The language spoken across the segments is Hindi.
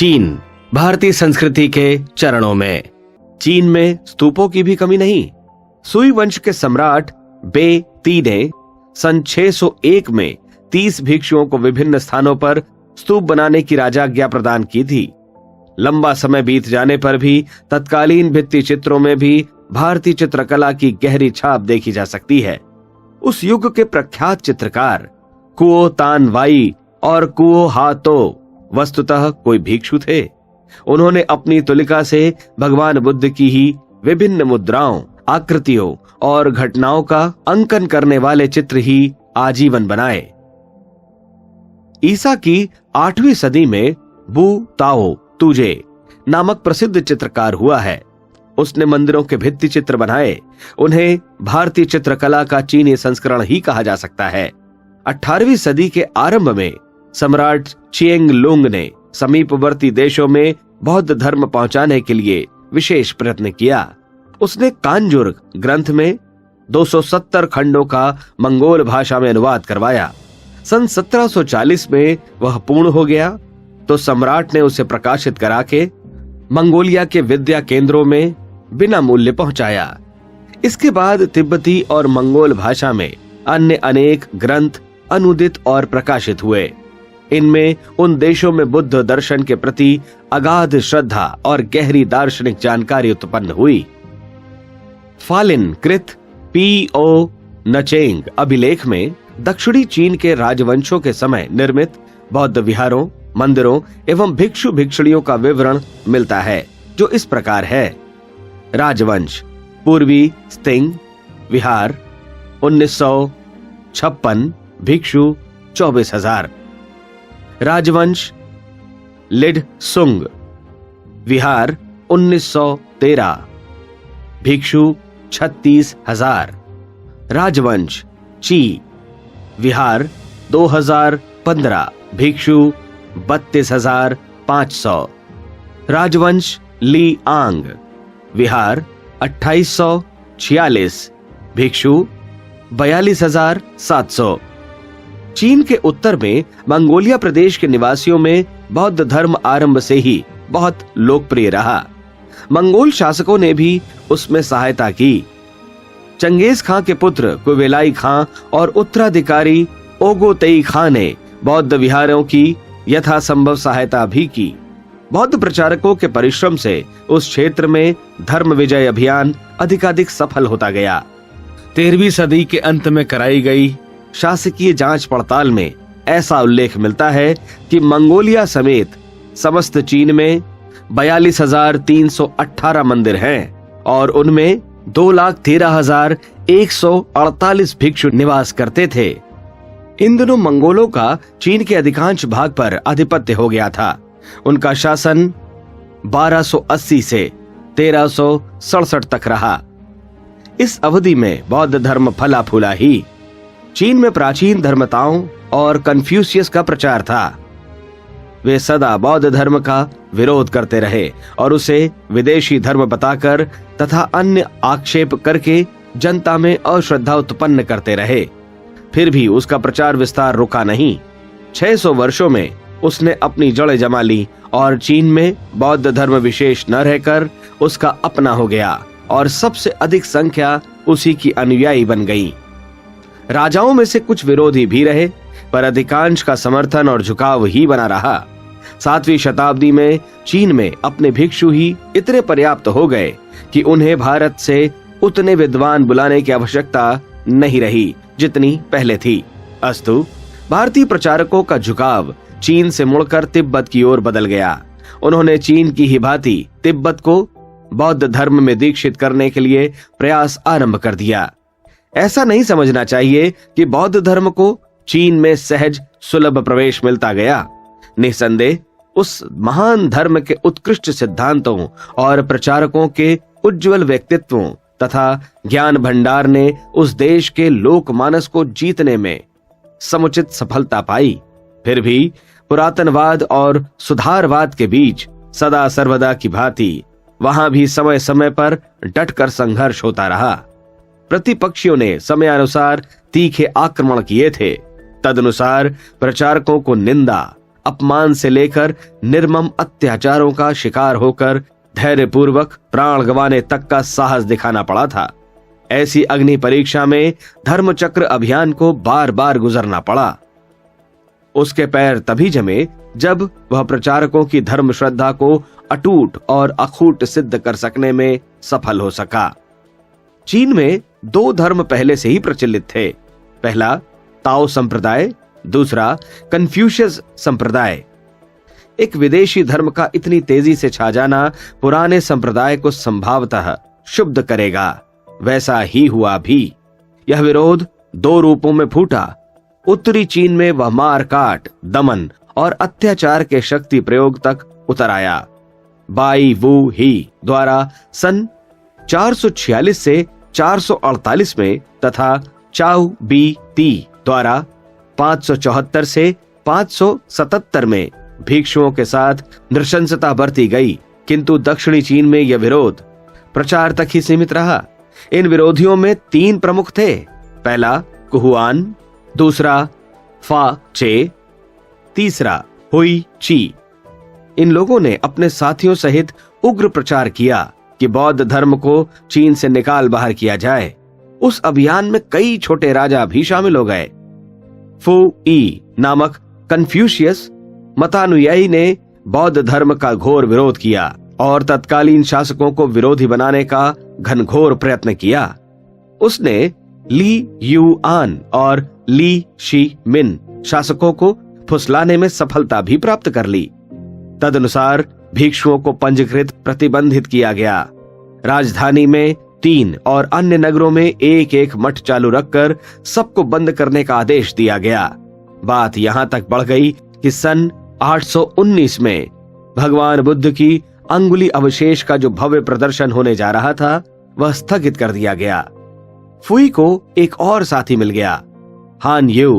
चीन भारतीय संस्कृति के चरणों में। चीन में स्तूपों की भी कमी नहीं। सुई वंश के सम्राट बे ती ने सन 601 में 30 भिक्षुओं को विभिन्न स्थानों पर स्तूप बनाने की राजाज्ञा प्रदान की थी। लंबा समय बीत जाने पर भी तत्कालीन भित्ति चित्रों में भी भारतीय चित्रकला की गहरी छाप देखी जा सकती है। उस युग के प्रख्यात चित्रकार कुओ तान वाई और कुओ हातो वस्तुतः कोई भिक्षु थे। उन्होंने अपनी तुलिका से भगवान बुद्ध की ही विभिन्न मुद्राओं, आकृतियों और घटनाओं का अंकन करने वाले चित्र ही आजीवन बनाए। ईसा की 8वीं सदी में बू ताओ तुजे नामक प्रसिद्ध चित्रकार हुआ है। उसने मंदिरों के भित्ति चित्र बनाए। उन्हें भारतीय चित्रकला का चीनी संस्करण ही कहा जा सकता है। 18वीं सदी के आरंभ में सम्राट चिएंग लुंग ने समीपवर्ती देशों में बौद्ध धर्म पहुंचाने के लिए विशेष प्रयत्न किया। उसने कांजुर ग्रंथ में 270 खंडों का मंगोल भाषा में अनुवाद करवाया। सन 1740 में वह पूर्ण हो गया तो सम्राट ने उसे प्रकाशित करा के मंगोलिया के विद्या केंद्रों में बिना मूल्य पहुंचाया। इसके बाद तिब्बती और मंगोल भाषा में अन्य अनेक ग्रंथ अनुदित और प्रकाशित हुए। इनमें उन देशों में बुद्ध दर्शन के प्रति अगाध श्रद्धा और गहरी दार्शनिक जानकारी उत्पन्न हुई। फालिन कृत पी.ओ. नचेंग अभिलेख में दक्षिणी चीन के राजवंशों के समय निर्मित बौद्ध विहारों, मंदिरों एवं भिक्षु भिक्षुणियों का विवरण मिलता है, जो इस प्रकार है। राजवंश पूर्वी स्तिंग विहार 1956 भिक्षु 24,000। राजवंश लिड सुंग विहार 1913 भिक्षु 36,000। राजवंश ची विहार 2015 भिक्षु 32,500। राजवंश ली आंग विहार 2846 भिक्षु 42,700। चीन के उत्तर में मंगोलिया प्रदेश के निवासियों में बौद्ध धर्म आरंभ से ही बहुत लोकप्रिय रहा। मंगोल शासकों ने भी उसमें सहायता की। चंगेज खां के पुत्र कुबेलाई खां और उत्तराधिकारी ओगोतेई खां ने बौद्ध विहारों की यथासंभव सहायता भी की। बौद्ध प्रचारकों के परिश्रम से उस क्षेत्र में धर्म विजय अभियान अधिकाधिक सफल होता गया। 13वीं सदी के अंत में कराई गई शासकीय जांच पड़ताल में ऐसा उल्लेख मिलता है कि मंगोलिया समेत समस्त चीन में 42,318 मंदिर हैं और उनमें 2,13,148 भिक्षु निवास करते थे। इन दिनों मंगोलों का चीन के अधिकांश भाग पर आधिपत्य हो गया था। उनका शासन 1280 से 1367 तक रहा। इस अवधि में बौद्ध धर्म फला फूला ही। चीन में प्राचीन धर्मताओं और कन्फ्यूशियस का प्रचार था। वे सदा बौद्ध धर्म का विरोध करते रहे और उसे विदेशी धर्म बताकर तथा अन्य आक्षेप करके जनता में अश्रद्धा उत्पन्न करते रहे। फिर भी उसका प्रचार विस्तार रुका नहीं। 600 वर्षों में उसने अपनी जड़ें जमा ली और चीन में बौद्ध धर्म विशेष न रहकर उसका अपना हो गया और सबसे अधिक संख्या उसी की अनुयायी बन गई। राजाओं में से कुछ विरोधी भी रहे, पर अधिकांश का समर्थन और झुकाव ही बना रहा। 7वीं शताब्दी में चीन में अपने भिक्षु ही इतने पर्याप्त हो गए कि उन्हें भारत से उतने विद्वान बुलाने की आवश्यकता नहीं रही जितनी पहले थी। अस्तु, भारतीय प्रचारकों का झुकाव चीन से मुड़कर तिब्बत की ओर बदल गया। उन्होंने चीन की ही भांति तिब्बत को बौद्ध धर्म में दीक्षित करने के लिए प्रयास आरंभ कर दिया। ऐसा नहीं समझना चाहिए कि बौद्ध धर्म को चीन में सहज सुलभ प्रवेश मिलता गया। निसंदेह उस महान धर्म के उत्कृष्ट सिद्धांतों और प्रचारकों के उज्जवल व्यक्तित्वों तथा ज्ञान भंडार ने उस देश के लोकमानस को जीतने में समुचित सफलता पाई। फिर भी पुरातनवाद और सुधारवाद के बीच सदा सर्वदा की भांति वहां भी समय समय पर डटकर संघर्ष होता रहा। प्रतिपक्षियों ने समयानुसार तीखे आक्रमण किए थे। तदनुसार प्रचारकों को निंदा, अपमान से लेकर निर्मम अत्याचारों का शिकार होकर धैर्यपूर्वक प्राण गंवाने तक का साहस दिखाना पड़ा था। ऐसी अग्नि परीक्षा में धर्मचक्र अभियान को बार बार गुजरना पड़ा। उसके पैर तभी जमे जब वह प्रचारकों की धर्म श्रद्धा को अटूट और अखूट सिद्ध कर सकने में सफल हो सका। चीन में 2 धर्म पहले से ही प्रचलित थे। पहला ताओ संप्रदाय, दूसरा कन्फ्यूशियस संप्रदाय। एक विदेशी धर्म का इतनी तेजी से छा जाना पुराने संप्रदाय को संभवतः शुद्ध करेगा। वैसा ही हुआ भी। यह विरोध 2 रूपों में फूटा। उत्तरी चीन में वह मार काट, दमन और अत्याचार के शक्ति प्रयोग तक उतर आया। बाई वू ही द्वारा सन 446 से 448 में तथा चाउ बी ती द्वारा 574 से 577 में भिक्षुओं के साथ नृशंसता बरती गई, किंतु दक्षिणी चीन में यह विरोध प्रचार तक ही सीमित रहा। इन विरोधियों में 3 प्रमुख थे। पहला कुहुआन, दूसरा फा चे, तीसरा हुई ची। इन लोगों ने अपने साथियों सहित उग्र प्रचार किया कि बौद्ध धर्म को चीन से निकाल बाहर किया जाए। उस अभियान में कई छोटे राजा भी शामिल हो गए। फू ई नामक कन्फ्यूशियस मतानुयायी ने बौद्ध धर्म का घोर विरोध किया और तत्कालीन शासकों को विरोधी बनाने का घनघोर प्रयत्न किया। उसने ली युआन और ली शी मिन शासकों को फुसलाने में सफलता भी प्राप्त कर ली। तदनुसार भिक्षुओं को पंजीकृत प्रतिबंधित किया गया। राजधानी में 3 और अन्य नगरों में 1-1 मठ चालू रखकर सबको बंद करने का आदेश दिया गया। बात यहां तक बढ़ गई कि सन 819 में भगवान बुद्ध की अंगुली अवशेष का जो भव्य प्रदर्शन होने जा रहा था वह स्थगित कर दिया गया। फुई को एक और साथी मिल गया, हान यू।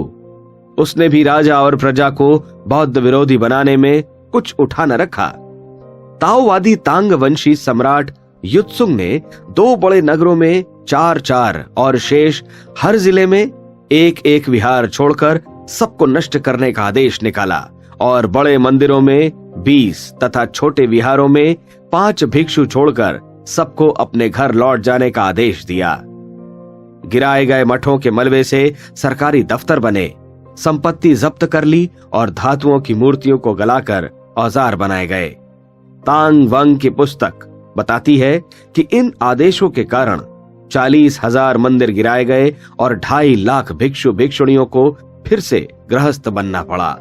उसने भी राजा और प्रजा को बौद्ध विरोधी बनाने में कुछ उठा न रखा। ताओवादी तांग वंशी सम्राट युत्सुंग ने 2 बड़े नगरों में 4-4 और शेष हर जिले में 1-1 विहार छोड़कर सबको नष्ट करने का आदेश निकाला और बड़े मंदिरों में 20 तथा छोटे विहारों में 5 भिक्षु छोड़कर सबको अपने घर लौट जाने का आदेश दिया। गिराए गए मठों के मलबे से सरकारी दफ्तर बने, संपत्ति जब्त कर ली और धातुओं की मूर्तियों को गलाकर औजार बनाए गए। तांग वंग की पुस्तक बताती है कि इन आदेशों के कारण 40,000 मंदिर गिराए गए और 2.5 लाख भिक्षु भिक्षुणियों को फिर से गृहस्थ बनना पड़ा।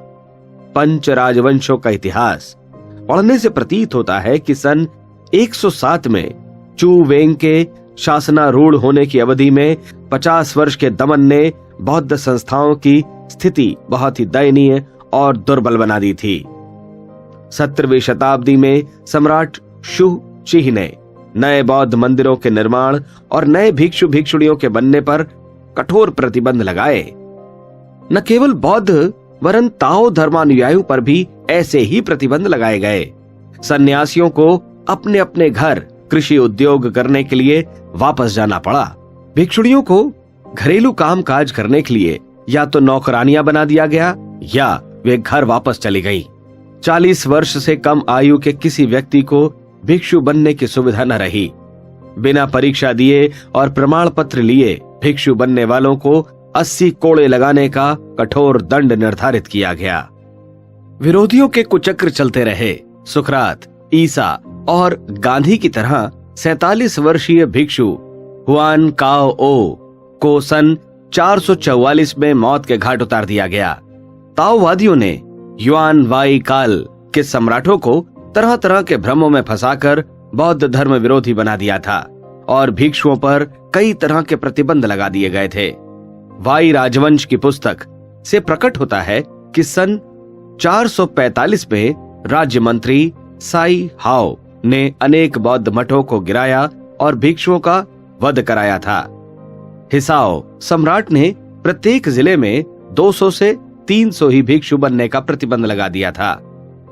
पंच राजवंशों का इतिहास पढ़ने से प्रतीत होता है कि सन 107 में चू वेंग के शासनारूढ़ होने की अवधि में 50 वर्ष के दमन ने बौद्ध संस्थाओं की स्थिति बहुत ही दयनीय और दुर्बल बना दी थी। 17वीं शताब्दी में सम्राट शु चिह ने नए बौद्ध मंदिरों के निर्माण और नए भिक्षु भिक्षुणियों के बनने पर कठोर प्रतिबंध लगाए। न केवल बौद्ध वरन ताओ धर्मानुयायियों पर भी ऐसे ही प्रतिबंध लगाए गए। सन्यासियों को अपने अपने घर कृषि उद्योग करने के लिए वापस जाना पड़ा। भिक्षुणियों को घरेलू काम काज करने के लिए या तो नौकरानियां बना दिया गया या वे घर वापस चली गईं। 40 वर्ष से कम आयु के किसी व्यक्ति को भिक्षु बनने की सुविधा न रही। बिना परीक्षा दिए और प्रमाण पत्र लिए भिक्षु बनने वालों को 80 कोड़े लगाने का कठोर दंड निर्धारित किया गया। विरोधियों के कुचक्र चलते रहे। सुकरात, ईसा और गांधी की तरह 47 वर्षीय भिक्षु हुआन काओ ओ को सन 444 में मौत के घाट उतार दिया गया। ताओवादियों ने युआन वाई काल के सम्राटों को तरह तरह के भ्रमों में फंसाकर बौद्ध धर्म विरोधी बना दिया था और भिक्षुओं पर कई तरह के प्रतिबंध लगा दिए गए थे। वाई राजवंश की पुस्तक से प्रकट होता है कि सन 445 में राज्य मंत्री साई हाओ ने अनेक बौद्ध मठों को गिराया और भिक्षुओं का वध कराया था। हिसाओ सम्राट ने प्रत्येक जिले में 200 से 300 ही भिक्षु बनने का प्रतिबंध लगा दिया था।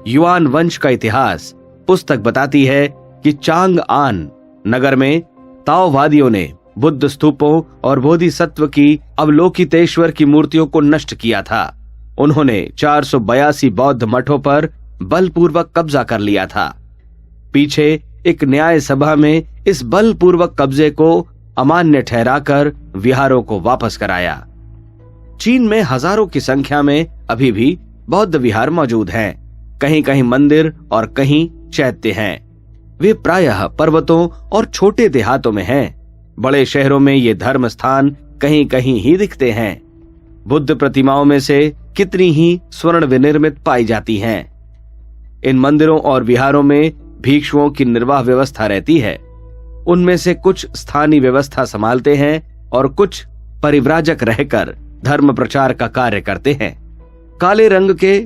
युआन वंश का इतिहास पुस्तक बताती है कि चांग आन नगर में ताओवादियों ने बुद्ध स्तूपों और बोधिसत्व की अवलोकितेश्वर की मूर्तियों को नष्ट किया था। उन्होंने 482 बौद्ध मठों पर बलपूर्वक कब्जा कर लिया था। पीछे एक न्याय सभा में इस बलपूर्वक कब्जे को अमान्य ठहराकर विहारों को वापस कराया। चीन में हजारों की संख्या में अभी भी बौद्ध विहार मौजूद हैं। कहीं कहीं मंदिर और कहीं चैत्य हैं। वे प्रायः पर्वतों और छोटे देहातों में हैं। बड़े शहरों में ये धर्म स्थान कहीं कहीं ही दिखते हैं। बुद्ध प्रतिमाओं में से कितनी ही स्वर्ण विनिर्मित पाई जाती हैं। इन मंदिरों और विहारों में भिक्षुओं की निर्वाह व्यवस्था रहती है। उनमें से कुछ स्थानीय व्यवस्था संभालते हैं और कुछ परिव्राजक रहकर धर्म प्रचार का कार्य करते हैं। काले रंग के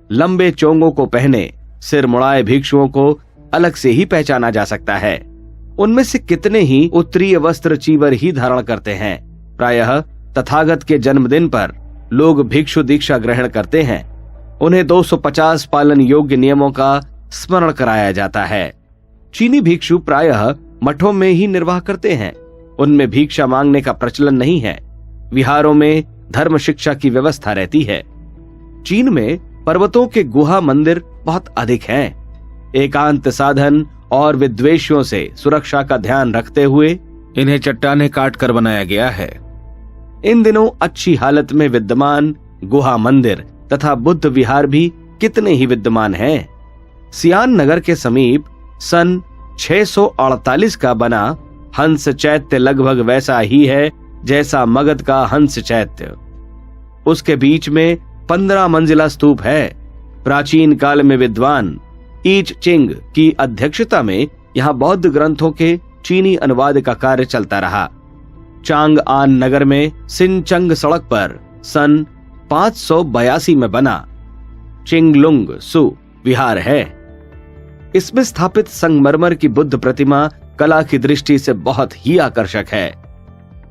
लंबे चोंगों को पहने सिर मुड़ाए भिक्षुओं को अलग से ही पहचाना जा सकता है। उनमें से कितने ही उत्तरीय वस्त्र चीवर ही धारण करते हैं। प्रायः तथागत के जन्मदिन पर लोग भिक्षु दीक्षा ग्रहण करते हैं। उन्हें 250 पालन योग्य नियमों का स्मरण कराया जाता है। चीनी भिक्षु प्रायः मठों में ही निर्वाह करते हैं। उनमें भिक्षा मांगने का प्रचलन नहीं है। विहारों में धर्म शिक्षा की व्यवस्था रहती है। चीन में पर्वतों के गुहा मंदिर बहुत अधिक हैं। एकांत साधन और विद्वेषियों से सुरक्षा का ध्यान रखते हुए इन्हें चट्टानें काट कर बनाया गया है। इन दिनों अच्छी हालत में विद्यमान गुहा मंदिर तथा बुद्ध विहार भी कितने ही विद्यमान हैं। सियान नगर के समीप सन 648 का बना हंस चैत्य लगभग वैसा ही है जैसा मगध का हंस चैत्य। उसके बीच में 15 मंजिला स्तूप है। प्राचीन काल में विद्वान ईच चिंग की अध्यक्षता में यहाँ बौद्ध ग्रंथों के चीनी अनुवाद का कार्य चलता रहा। चांग आन नगर में सिनचंग सड़क पर सन 582 में बना चिंगलुंग सु विहार है। इसमें स्थापित संगमरमर की बुद्ध प्रतिमा कला की दृष्टि से बहुत ही आकर्षक है।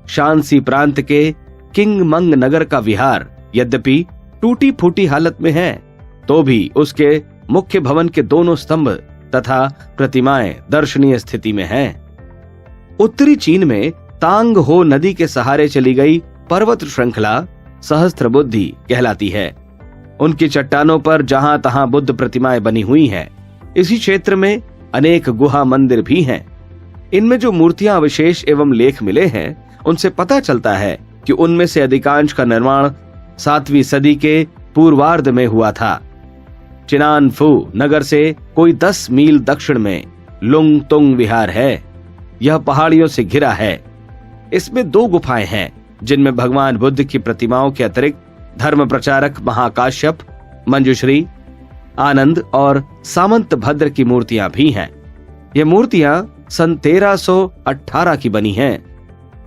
शांसी प्रांत के किंगमंग नगर का विहार यद्यपि टूटी फूटी हालत में है, तो भी उसके मुख्य भवन के दोनों स्तंभ तथा प्रतिमाएं दर्शनीय स्थिति में हैं। उत्तरी चीन में तांग हो नदी के सहारे चली गई पर्वत श्रृंखला सहस्त्रबुद्धि कहलाती है। उनकी चट्टानों पर जहां तहां बुद्ध प्रतिमाएं बनी हुई हैं। इसी क्षेत्र में अनेक गुहा मंदिर भी हैं। इनमें जो मूर्तियां अवशेष एवं लेख मिले हैं, उनसे पता चलता है कि उनमें से अधिकांश का निर्माण 7वीं सदी के पूर्वार्ध में हुआ था। चिनानफू नगर से कोई 10 मील दक्षिण में लुंग तुंग विहार है। यह पहाड़ियों से घिरा है। इसमें 2 गुफाएं हैं जिनमें भगवान बुद्ध की प्रतिमाओं के अतिरिक्त धर्म प्रचारक महाकाश्यप, मंजुश्री, आनंद और सामंत भद्र की मूर्तियां भी हैं। ये मूर्तियां सन 1318 की बनी हैं।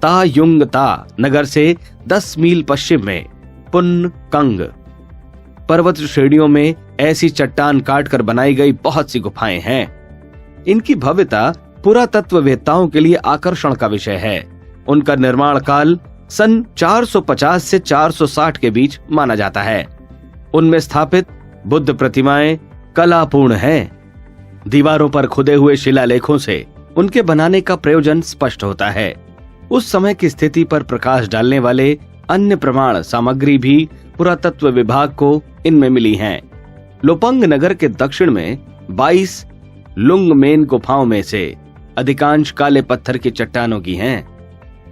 ता युंग ता नगर से 10 मील पश्चिम में पुन कंग पर्वत श्रेणियों में ऐसी चट्टान काटकर बनाई गई बहुत सी गुफाएं हैं। इनकी भव्यता पुरातत्ववेत्ताओं के लिए आकर्षण का विषय है। उनका निर्माण काल सन 450 से 460 के बीच माना जाता है। उनमें स्थापित बुद्ध प्रतिमाएं कलापूर्ण हैं। दीवारों पर खुदे हुए शिलालेखों से उनके बनाने का प्रयोजन स्पष्ट होता है। उस समय की स्थिति पर प्रकाश डालने वाले अन्य प्रमाण सामग्री भी पुरातत्व विभाग को इनमें मिली हैं। लोपंग नगर के दक्षिण में 22 लुंगमेन गुफाओं में से अधिकांश काले पत्थर की चट्टानों की हैं।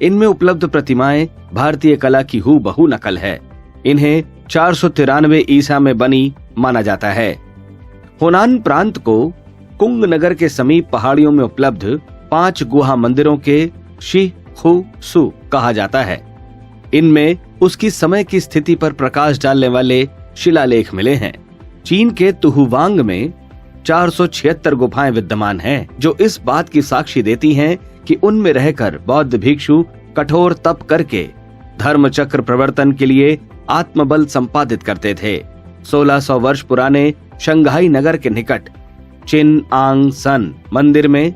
इनमें उपलब्ध प्रतिमाएं भारतीय कला की हूबहू नकल है। इन्हें 493 ईसा में बनी माना जाता है। होनान प्रांत को कुंग नगर के समीप पहाड़ियों में उपलब्ध 5 गुहा मंदिरों के शी खु सु कहा जाता है। इनमें उसकी समय की स्थिति पर प्रकाश डालने वाले शिलालेख मिले हैं। चीन के तुहुवांग में 476 गुफाएं विद्यमान हैं, जो इस बात की साक्षी देती हैं कि उनमें रहकर बौद्ध भिक्षु कठोर तप करके धर्म चक्र प्रवर्तन के लिए आत्मबल संपादित करते थे। 1600 वर्ष पुराने शंघाई नगर के निकट चिन आंग सन मंदिर में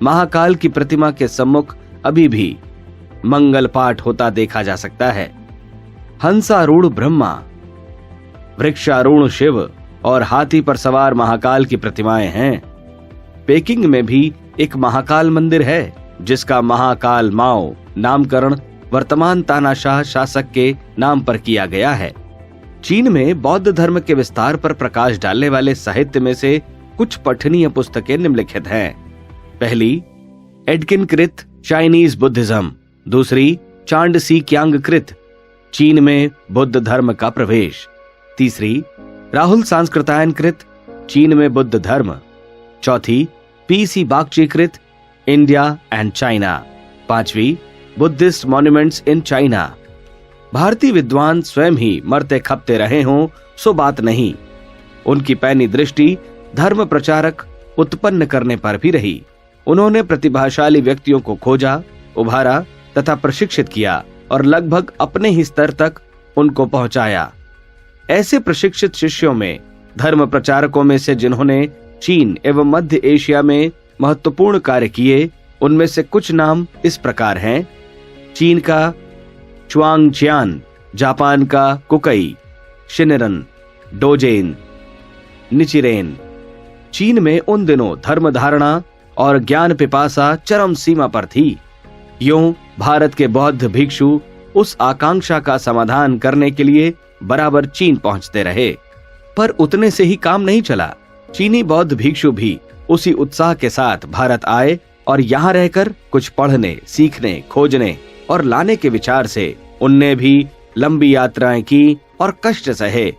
महाकाल की प्रतिमा के सम्मुख अभी भी मंगल पाठ होता देखा जा सकता है। हंसारूढ़ ब्रह्मा, वृक्षारूढ़ शिव और हाथी पर सवार महाकाल की प्रतिमाएं हैं। पेकिंग में भी एक महाकाल मंदिर है, जिसका महाकाल माओ नामकरण वर्तमान तानाशाह शासक के नाम पर किया गया है। चीन में बौद्ध धर्म के विस्तार पर प्रकाश डालने वाले साहित्य में से कुछ पठनीय पुस्तकें निम्नलिखित हैं। पहली, एडकिन कृत चाइनीज बुद्धिज्म। दूसरी, चांड सी क्यांग कृत चीन में बुद्ध धर्म का प्रवेश। तीसरी, राहुल सांस्कृतायन कृत चीन में बुद्ध धर्म। चौथी, पीसी बागची कृत इंडिया एंड चाइना। पांचवी, बुद्धिस्ट मॉन्यूमेंट्स इन चाइना। भारतीय विद्वान स्वयं ही मरते खपते रहे हों सो बात नहीं, उनकी पैनी दृष्टि धर्म प्रचारक उत्पन्न करने पर भी रही। उन्होंने प्रतिभाशाली व्यक्तियों को खोजा, उभारा तथा प्रशिक्षित किया और लगभग अपने ही स्तर तक उनको पहुंचाया। ऐसे प्रशिक्षित शिष्यों में धर्म प्रचारकों में से जिन्होंने चीन एवं मध्य एशिया में महत्वपूर्ण कार्य किए, उनमें से कुछ नाम इस प्रकार हैं। चीन का च्वांगचियान, जापान का कुकई, शिनरन, डोजेन, निचिरेन। चीन में उन दिनों धर्म धारणा और ज्ञान पिपासा चरम सीमा पर थी। यूं भारत के बौद्ध भिक्षु उस आकांक्षा का समाधान करने के लिए बराबर चीन पहुंचते रहे, पर उतने से ही काम नहीं चला। चीनी बौद्ध भिक्षु भी उसी उत्साह के साथ भारत आए और यहाँ रहकर कुछ पढ़ने, सीखने, खोजने और लाने के विचार से उनने भी लंबी यात्राएं की और कष्ट सहे।